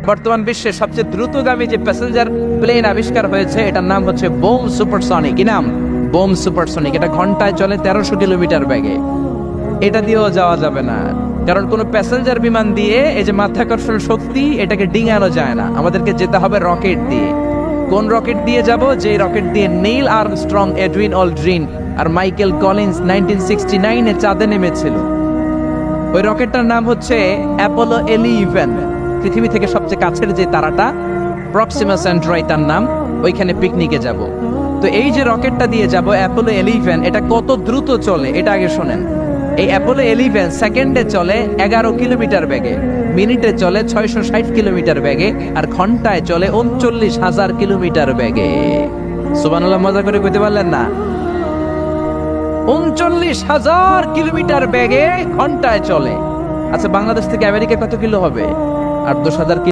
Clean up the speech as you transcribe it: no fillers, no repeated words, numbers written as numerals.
বর্তমান বিশ্বের সবচেয়ে দ্রুতগামী যে প্যাসেঞ্জার প্লেন আবিষ্কার হয়েছে এটার নাম হচ্ছে বোম সুপারসনিক। কি নাম? Bomb supersonic. এটা ঘন্টায় চলে 1300 কিলোমিটার বেগে। এটা দিয়েও যাওয়া যাবে না, কারণ কোনো প্যাসেঞ্জার বিমান দিয়ে এই যে মাধ্যাকর্ষণ শক্তি এটাকে ডিঙানো যায় না। আমাদেরকে যেতে হবে রকেট দিয়ে। কোন রকেট দিয়ে যাব? যে রকেট দিয়ে নীল আর্মস্ট্রং, এডউইন অলড্রিন আর মাইকেল কলিন্স 1969 এ চাঁদে নেমেছিল। ওই রকেটটার নাম হচ্ছে অ্যাপোলো 11। পৃথিবী থেকে সবচেয়ে কাছের যে তারাটা প্রক্সিমা সেন্ট্রাই তার নাম, ওইখানে পিকনিকে যাব। তো এই যে রকেটটা দিয়ে যাব অ্যাপোলো 11, এটা কত দ্রুত চলে এটা আগে শোনেন। এই অ্যাপোলো 11 সেকেন্ডে চলে 11 কিলোমিটার বেগে, মিনিটে চলে 660 কিলোমিটার বেগে, আর ঘন্টায় চলে 39,000 কিলোমিটার বেগে। সুবহানাল্লাহ, মজা করে কইতে পারলেন না? 39,000 কিলোমিটার বেগে ঘন্টায় চলে। আচ্ছা, বাংলাদেশ থেকে আমেরিকা কত কিলো হবে? 8-10,000